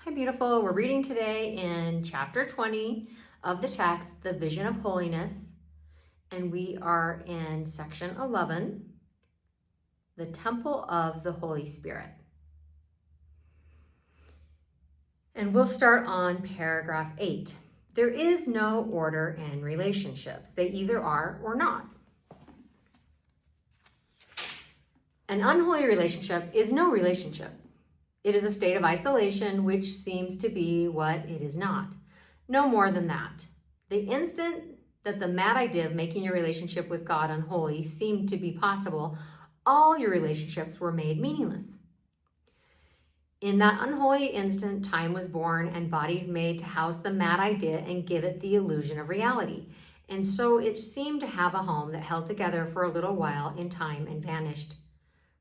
Hi, beautiful. We're reading today in chapter 20 of the text, The Vision of Holiness, and we are in section 11, the Temple of the Holy Spirit. And we'll start on paragraph 8. There is no order in relationships. They either are or not. An unholy relationship is no relationship. It is a state of isolation, which seems to be what it is not. No more than that. The instant that the mad idea of making your relationship with God unholy seemed to be possible, all your relationships were made meaningless. In that unholy instant, time was born and bodies made to house the mad idea and give it the illusion of reality. And so it seemed to have a home that held together for a little while in time and vanished.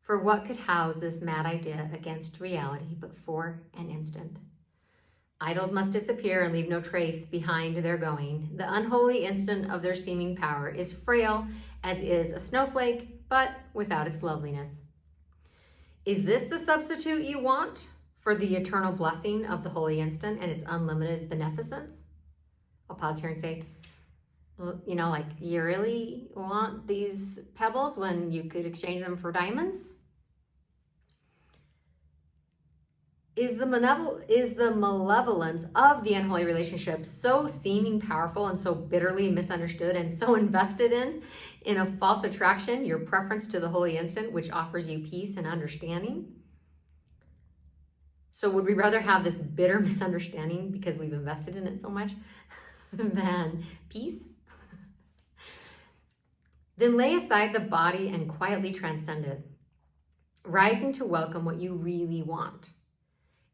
For what could house this mad idea against reality but for an instant? Idols must disappear and leave no trace behind their going. The unholy instant of their seeming power is frail as is a snowflake, but without its loveliness. Is this the substitute you want for the eternal blessing of the holy instant and its unlimited beneficence? I'll pause here and say, you really want these pebbles when you could exchange them for diamonds? Is the malevolence of the unholy relationship so seeming powerful and so bitterly misunderstood and so invested in a false attraction, your preference to the holy instant, which offers you peace and understanding? So would we rather have this bitter misunderstanding because we've invested in it so much than peace? Then lay aside the body and quietly transcend it, rising to welcome what you really want.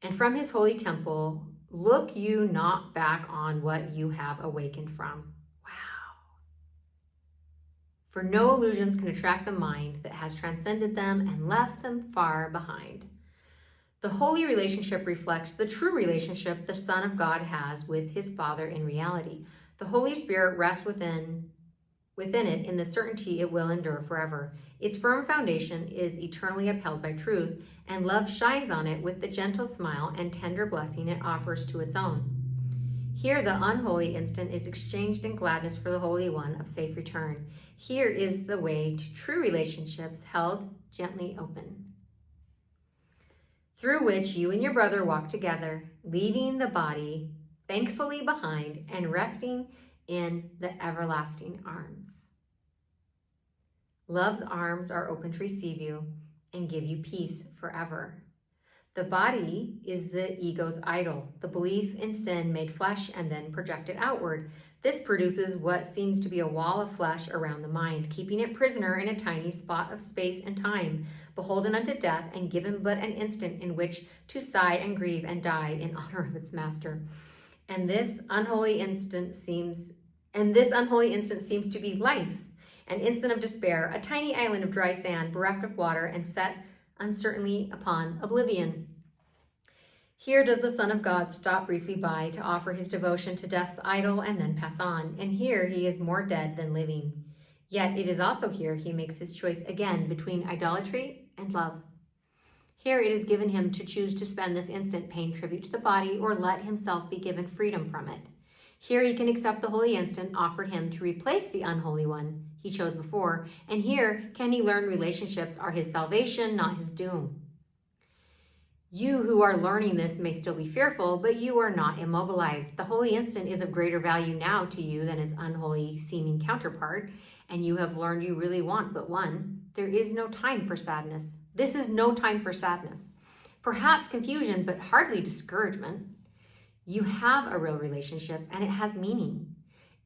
And from his holy temple, look you not back on what you have awakened from. Wow. For no illusions can attract the mind that has transcended them and left them far behind. The holy relationship reflects the true relationship the Son of God has with his Father in reality. The Holy Spirit rests within it in the certainty it will endure forever. Its firm foundation is eternally upheld by truth, and love shines on it with the gentle smile and tender blessing it offers to its own. Here the unholy instant is exchanged in gladness for the Holy One of safe return. Here is the way to true relationships held gently open, through which you and your brother walk together, leaving the body thankfully behind and resting in the everlasting arms. Love's arms are open to receive you and give you peace forever. The body is the ego's idol, the belief in sin made flesh and then projected outward. This produces what seems to be a wall of flesh around the mind, keeping it prisoner in a tiny spot of space and time, beholden unto death and given but an instant in which to sigh and grieve and die in honor of its master. And this unholy instant seems to be life, an instant of despair, a tiny island of dry sand bereft of water and set uncertainly upon oblivion. Here does the Son of God stop briefly by to offer his devotion to death's idol and then pass on, and here he is more dead than living. Yet it is also here he makes his choice again between idolatry and love. Here it is given him to choose to spend this instant paying tribute to the body or let himself be given freedom from it. Here he can accept the holy instant offered him to replace the unholy one he chose before, and here can he learn relationships are his salvation, not his doom. You who are learning this may still be fearful, but you are not immobilized. The holy instant is of greater value now to you than its unholy seeming counterpart, and you have learned you really want but one. There is no time for sadness. This is no time for sadness. Perhaps confusion, but hardly discouragement. You have a real relationship and it has meaning.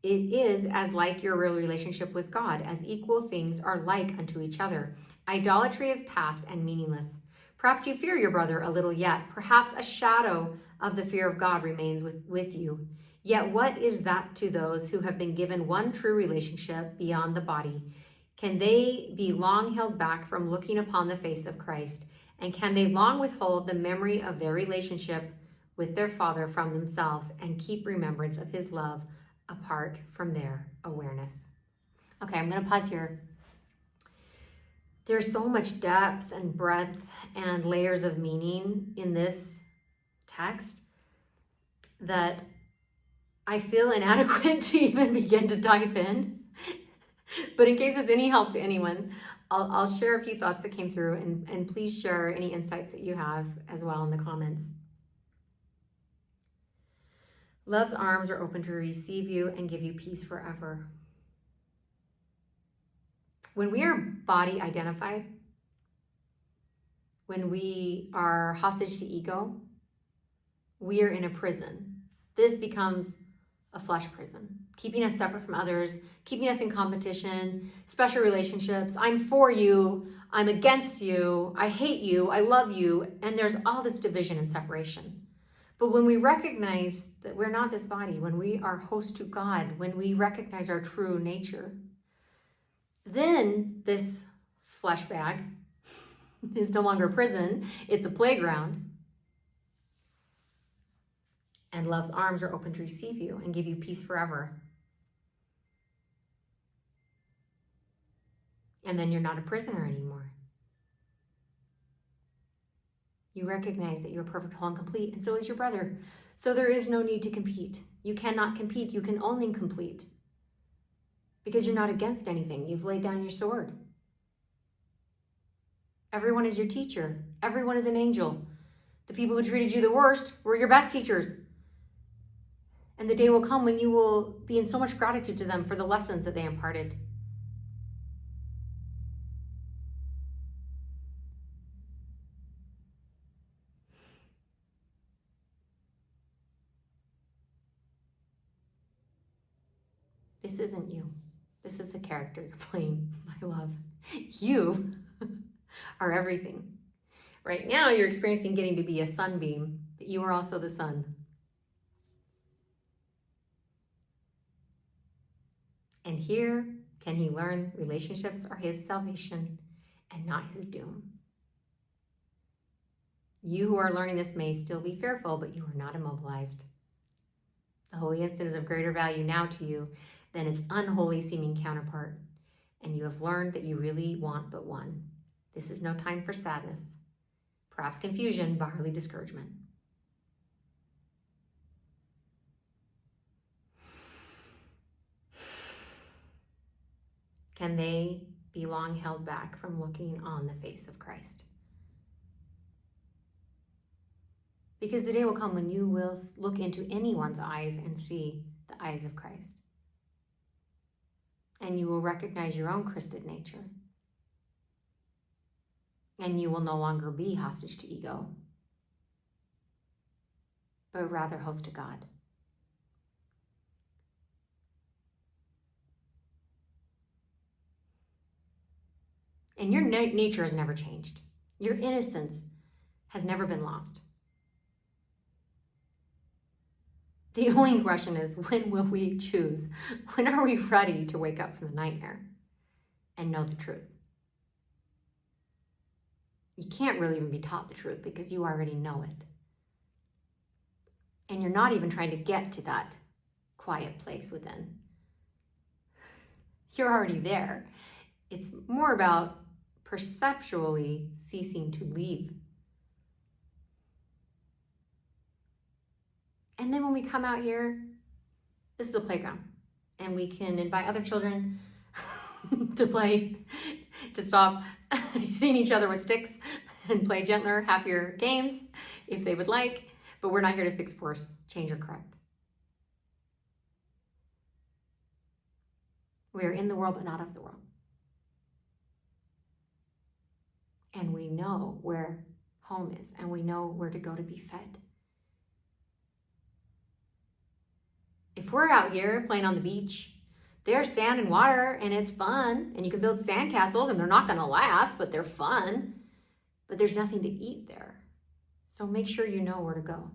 It is as like your real relationship with God as equal things are like unto each other. Idolatry is past and meaningless. Perhaps you fear your brother a little yet. Perhaps a shadow of the fear of God remains with you. Yet what is that to those who have been given one true relationship beyond the body? Can they be long held back from looking upon the face of Christ? And can they long withhold the memory of their relationship with their Father from themselves and keep remembrance of his love apart from their awareness? Okay, I'm going to pause here. There's so much depth and breadth and layers of meaning in this text. that I feel inadequate to even begin to dive in. But in case it's any help to anyone, I'll share a few thoughts that came through, and please share any insights that you have as well in the comments. Love's arms are open to receive you and give you peace forever. When we are body identified, when we are hostage to ego, we are in a prison. This becomes a flesh prison, keeping us separate from others, keeping us in competition, special relationships. I'm for you, I'm against you, I hate you, I love you, and there's all this division and separation. But when we recognize that we're not this body, when we are host to God, when we recognize our true nature, then this flesh bag is no longer a prison, it's a playground. And love's arms are open to receive you and give you peace forever. And then you're not a prisoner anymore. You recognize that you're perfect, whole, and complete, and so is your brother. So there is no need to compete. You cannot compete, you can only complete. Because you're not against anything. You've laid down your sword. Everyone is your teacher. Everyone is an angel. The people who treated you the worst were your best teachers. And the day will come when you will be in so much gratitude to them for the lessons that they imparted. This isn't you. This is a character you're playing, my love. You are everything. Right now, you're experiencing getting to be a sunbeam, but you are also the sun. And here can he learn relationships are his salvation and not his doom. You who are learning this may still be fearful, but you are not immobilized. The holy instant is of greater value now to you than its unholy seeming counterpart. And you have learned that you really want but one. This is no time for sadness, perhaps confusion, but hardly discouragement. Can they be long held back from looking on the face of Christ? Because the day will come when you will look into anyone's eyes and see the eyes of Christ. And you will recognize your own Christed nature. And you will no longer be hostage to ego, but rather host to God. And your nature has never changed. Your innocence has never been lost. The only question is, when will we choose? When are we ready to wake up from the nightmare and know the truth? You can't really even be taught the truth because you already know it. And you're not even trying to get to that quiet place within. You're already there. It's more about perceptually ceasing to leave. And then when we come out here, this is a playground. And we can invite other children to play, to stop hitting each other with sticks and play gentler, happier games if they would like. But we're not here to fix, force, change, or correct. We are in the world, but not of the world. And we know where home is, and we know where to go to be fed. If we're out here playing on the beach, there's sand and water, and it's fun, and you can build sandcastles, and they're not going to last, but they're fun. But there's nothing to eat there. So make sure you know where to go.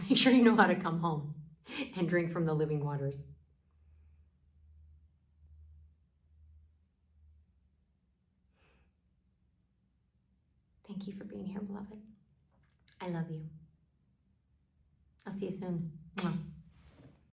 Make sure you know how to come home and drink from the living waters. Thank you for being here, beloved. I love you. I'll see you soon. Mwah.